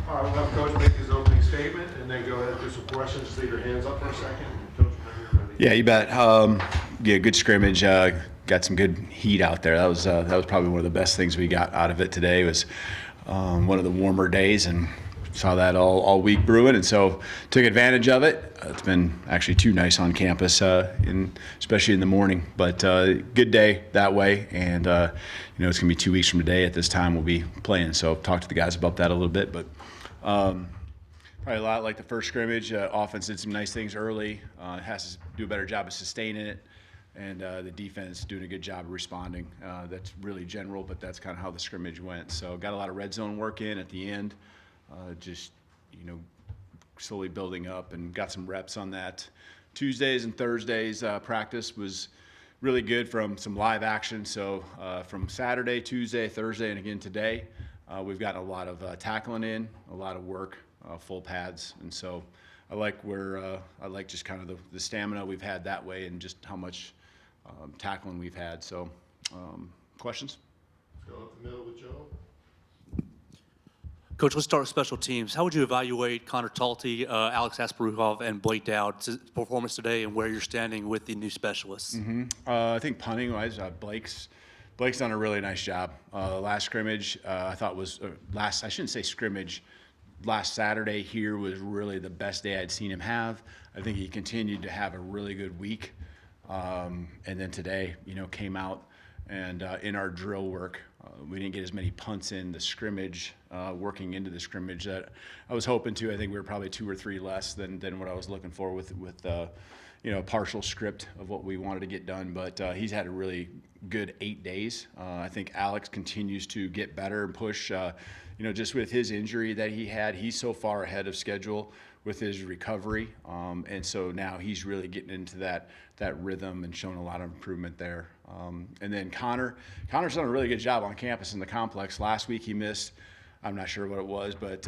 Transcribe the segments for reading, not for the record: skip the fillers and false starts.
All right, we'll have Coach make his opening statement, and then go ahead and do some questions. Just leave your hands up for a second. Coach, whenever you're ready. Yeah, you bet. Yeah, good scrimmage. Got some good heat out there. That was probably one of the best things we got out of it today. Was one of the warmer days, and saw that all week brewing, and so took advantage of it. It's been actually too nice on campus, especially in the morning. But good day that way, and it's gonna be 2 weeks from today at this time we'll be playing. So talk to the guys about that a little bit, but. Probably a lot like the first scrimmage. Offense did some nice things early. Has to do a better job of sustaining it, and the defense doing a good job of responding. That's really general, but that's kind of how the scrimmage went. So got a lot of red zone work in at the end, just slowly building up, and got some reps on that. Tuesdays and Thursdays practice was really good from some live action. So from Saturday, Tuesday, Thursday, and again today, we've gotten a lot of tackling in, a lot of work. Full pads, and so I like just kind of the stamina we've had that way, and just how much tackling we've had. So, questions? Let's go up the middle with Joe. Coach, let's start with special teams. How would you evaluate Connor Talty, Alex Asparukov, and Blake Dowd's performance today, and where you're standing with the new specialists? I think punting-wise, Blake's done a really nice job. Last scrimmage, I thought was last. I shouldn't say scrimmage. Last Saturday here was really the best day I'd seen him have. I think he continued to have a really good week. And then today, came out and in our drill work, we didn't get as many punts in the scrimmage, working into the scrimmage that I was hoping to. I think we were probably 2 or 3 less than what I was looking for with a partial script of what we wanted to get done. But he's had a really good 8 days. I think Alex continues to get better and push. Just with his injury that he had, he's so far ahead of schedule with his recovery, and so now he's really getting into that rhythm and showing a lot of improvement there. And then Connor's done a really good job on campus in the complex. Last week he missed, I'm not sure what it was, but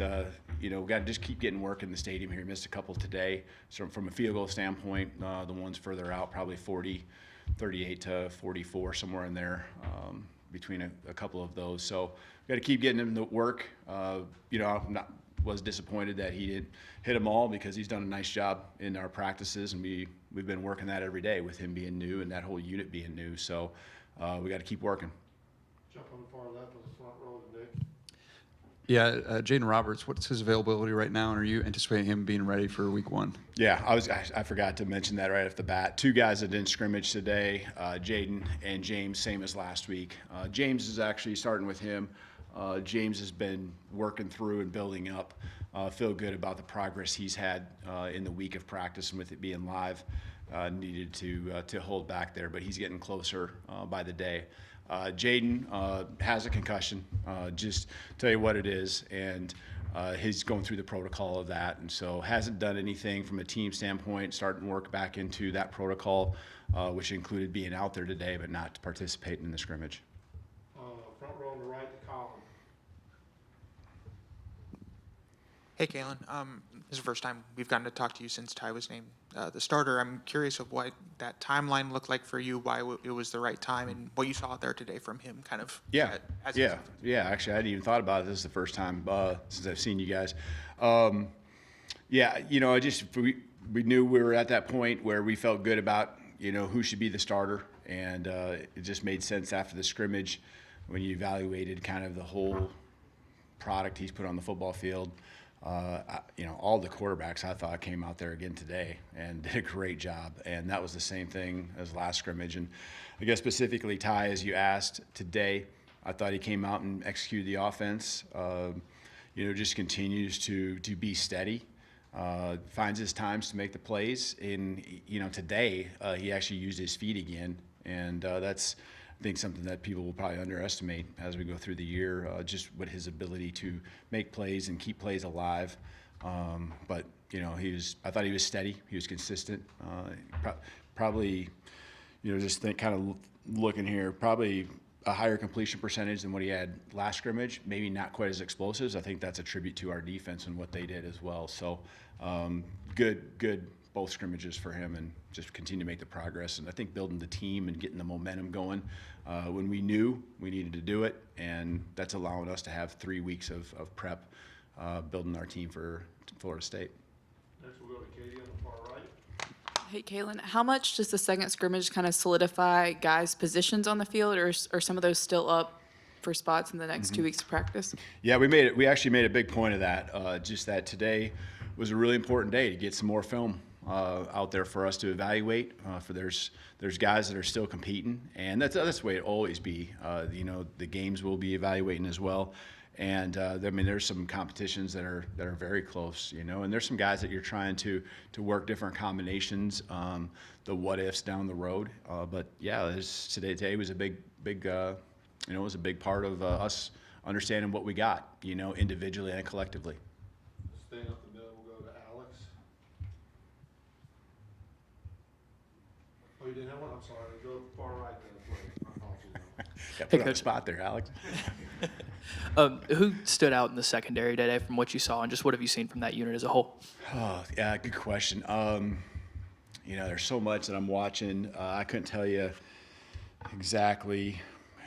we got to just keep getting work in the stadium here. He missed a couple today. So from a field goal standpoint, the ones further out, probably 38 to 44, somewhere in there, between a couple of those. So we got to keep getting him to work. Was disappointed that he didn't hit them all, because he's done a nice job in our practices, and we've been working that every day with him being new and that whole unit being new. So we got to keep working. Jump on the far left on the front row to Nick. Yeah, Jaden Roberts, what's his availability right now, and are you anticipating him being ready for week 1? Yeah, I forgot to mention that right off the bat. 2 guys that didn't scrimmage today, Jaden and James, same as last week. James is actually starting with him. James has been working through and building up. Feel good about the progress he's had in the week of practice, and with it being live, needed to hold back there, but he's getting closer by the day. Jaden has a concussion, just tell you what it is, and he's going through the protocol of that, and so hasn't done anything from a team standpoint, starting work back into that protocol, which included being out there today but not participating in the scrimmage. Front row on the right to Kalen. Hey, Kalen. This is the first time we've gotten to talk to you since Ty was named the starter. I'm curious of what that timeline looked like for you, why it was the right time, and what you saw out there today from him, kind of. Yeah. Actually, I hadn't even thought about it. This is the first time since I've seen you guys. We knew we were at that point where we felt good about who should be the starter, and it just made sense after the scrimmage when you evaluated kind of the whole product he's put on the football field. All the quarterbacks I thought came out there again today and did a great job, and that was the same thing as last scrimmage. And I guess specifically Ty, as you asked today, I thought he came out and executed the offense. Just continues to be steady, finds his times to make the plays. And today he actually used his feet again, and that's, I think, something that people will probably underestimate as we go through the year, just what his ability to make plays and keep plays alive. But I thought he was steady. He was consistent. Probably, just kind of looking here, probably a higher completion percentage than what he had last scrimmage. Maybe not quite as explosive. I think that's a tribute to our defense and what they did as well. So good both scrimmages for him, and just continue to make the progress. And I think building the team and getting the momentum going when we knew we needed to do it, and that's allowing us to have 3 weeks of prep building our team for Florida State. Next, we'll go to Katie on the far right. Hey, Kalen, how much does the second scrimmage kind of solidify guys' positions on the field, or are some of those still up for spots in the next 2 weeks of practice? Yeah, we actually made a big point of that. Just that today was a really important day to get some more film out there for us to evaluate. For there's guys that are still competing, and that's the way it always be. The games will be evaluating as well. And there's some competitions that are very close, and there's some guys that you're trying to work different combinations, the what ifs down the road. But yeah, today was a big it was a big part of us understanding what we got, individually and collectively. Staying up the middle, we'll go to Alex. Oh, you didn't have one? I'm sorry. Go far right then, please. My apologies. Yeah, put on the spot there, Alex. Who stood out in the secondary today from what you saw, and just what have you seen from that unit as a whole? Oh, yeah, good question. There's so much that I'm watching. I couldn't tell you exactly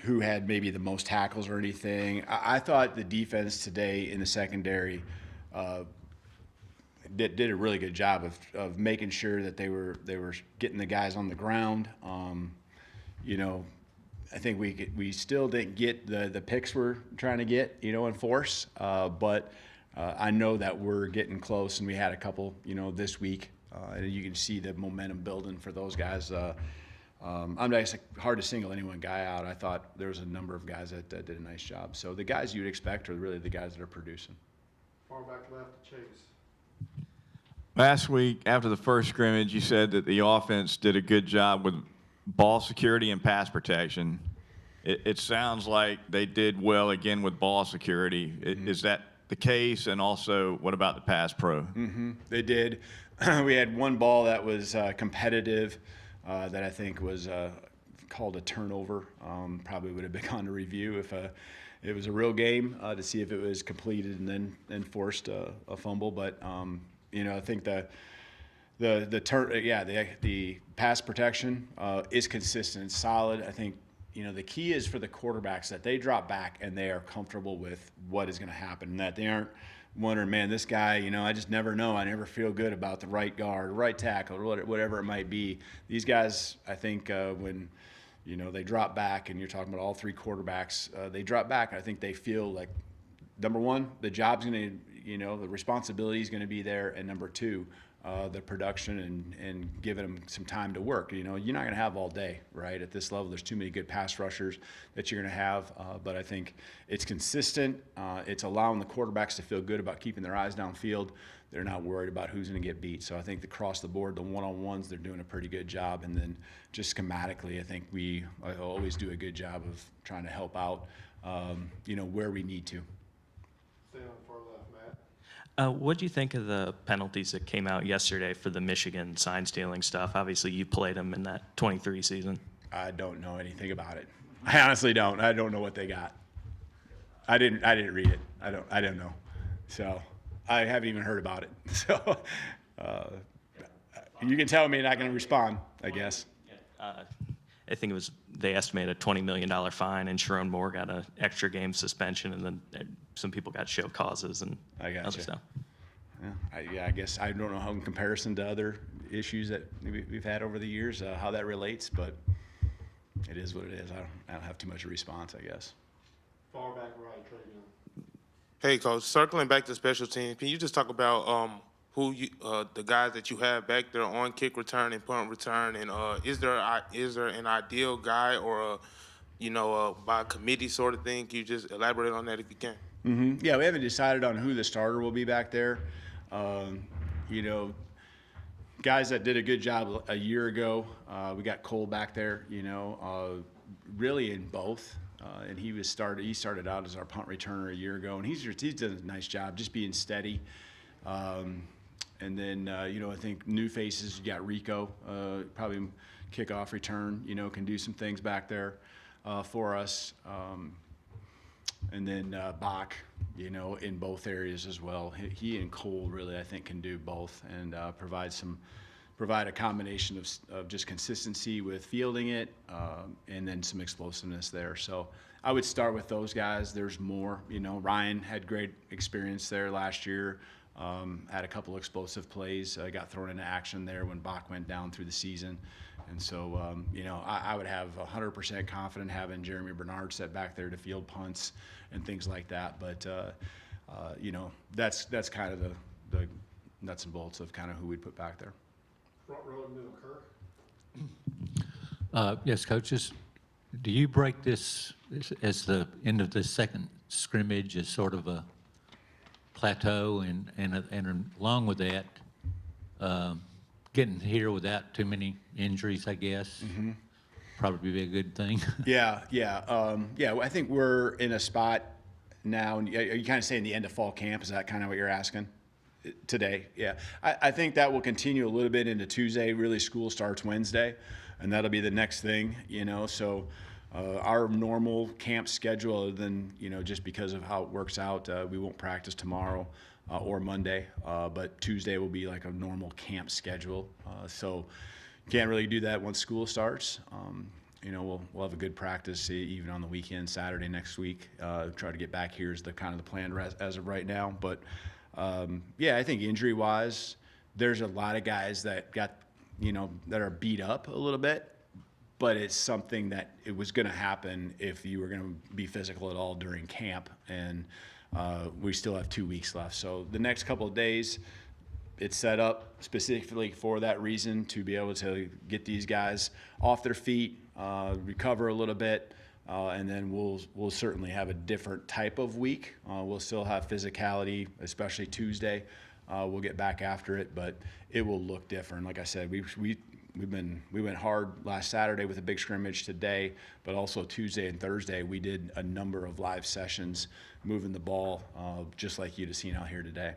who had maybe the most tackles or anything. I thought the defense today in the secondary did a really good job of making sure that they were getting the guys on the ground. I think we still didn't get the picks we're trying to get, in force. But I know that we're getting close, and we had a couple, this week. And you can see the momentum building for those guys. It's hard to single any one guy out. I thought there was a number of guys that did a nice job. So the guys you'd expect are really the guys that are producing. Far back left, Chase. Last week, after the first scrimmage, you said that the offense did a good job with ball security and pass protection. It sounds like they did well again with ball security. Mm-hmm. Is that the case? And also, what about the pass pro? Mm-hmm. They did. We had one ball that was competitive that I think was called a turnover. Probably would have been on the review if it was a real game to see if it was completed and then forced a fumble. But I think the pass protection is consistent, solid. I think the key is for the quarterbacks that they drop back and they are comfortable with what is going to happen, and that they aren't wondering, man, this guy, I just never know. I never feel good about the right guard, right tackle, or whatever it might be. These guys, I think, when they drop back, and you're talking about all three quarterbacks, they drop back. I think they feel like, number one, the job's going to, the responsibility is going to be there, and number two, the production and giving them some time to work. You're not going to have all day, right? At this level, there's too many good pass rushers that you're going to have. But I think it's consistent. It's allowing the quarterbacks to feel good about keeping their eyes downfield. They're not worried about who's going to get beat. So I think across the board, the one-on-ones, they're doing a pretty good job. And then just schematically, I think I always do a good job of trying to help out, where we need to. Stay on the far left, Matt. What do you think of the penalties that came out yesterday for the Michigan sign stealing stuff? Obviously, you played them in that 23 season. I don't know anything about it. I honestly don't. I don't know what they got. I didn't read it. I don't know. So I haven't even heard about it. So you can tell me and I can respond, I guess. I think they estimated a $20 million fine, and Sharon Moore got an extra game suspension, and then some people got show causes and other stuff. Yeah, I guess I don't know how in comparison to other issues that we've had over the years, how that relates, but it is what it is. I don't have too much of a response, I guess. Far back right, Travion. Hey, Coach. Circling back to special teams, can you just talk about the guys that you have back there on kick return and punt return, and is there an ideal guy or by committee sort of thing? Can you just elaborate on that if you can? Mm-hmm. Yeah, we haven't decided on who the starter will be back there. Guys that did a good job a year ago. We got Cole back there. Really in both. And he started out as our punt returner a year ago, and he's done a nice job just being steady. And then, I think new faces, you got Rico, probably kickoff return, can do some things back there for us. And then Bach, in both areas as well. He and Cole really, I think, can do both and provide some provide a combination of just consistency with fielding it, and then some explosiveness there. So I would start with those guys. There's more. You know, Ryan had great experience there last year. Had a couple explosive plays. Got thrown into action there when Bach went down through the season. And so, you know, I would have 100% confident having Jeremy Bernard set back there to field punts and things like that. But, you know, that's kind of the nuts and bolts of kind of who we'd put back there. Front row and middle, Kirk. Yes, coaches, do you break this as the end of the second scrimmage as sort of a plateau, and along with that, getting here without too many injuries, I guess, probably be a good thing? Yeah. I think we're in a spot now. And are you kind of saying the end of fall camp? Is that kind of what you're asking today? Yeah. I think that will continue a little bit into Tuesday. Really, school starts Wednesday, and that'll be the next thing, you know. So our normal camp schedule, other than, you know, just because of how it works out, we won't practice tomorrow or Monday, but Tuesday will be like a normal camp schedule. So can't really do that once school starts. You know, we'll have a good practice even on the weekend, Saturday next week. Try to get back here is the kind of the plan as of right now. But yeah, I think injury-wise, there's a lot of guys that got, you know, that are beat up a little bit. But it's something that it was going to happen if you were going to be physical at all during camp, and we still have 2 weeks left. So the next couple of days, it's set up specifically for that reason, to be able to get these guys off their feet, recover a little bit, and then we'll certainly have a different type of week. We'll still have physicality, especially Tuesday. We'll get back after it, but it will look different. Like I said, we went hard last Saturday with a big scrimmage today, but also Tuesday and Thursday we did a number of live sessions moving the ball, just like you'd have seen out here today.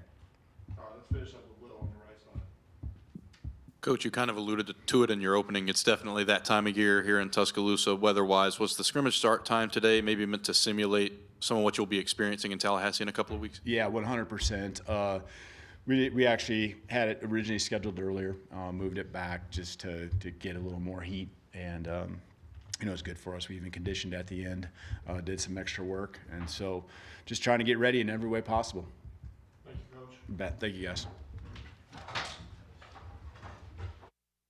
All right, let's finish up with Will on the right side. Coach, you kind of alluded to it in your opening. It's definitely that time of year here in Tuscaloosa, weather-wise. Was the scrimmage start time today maybe meant to simulate some of what you'll be experiencing in Tallahassee in a couple of weeks? Yeah, 100%. We actually had it originally scheduled earlier, moved it back just to get a little more heat, and you know, it's good for us. We even conditioned at the end, did some extra work, and so just trying to get ready in every way possible. Thank you, Coach. Thank you, guys.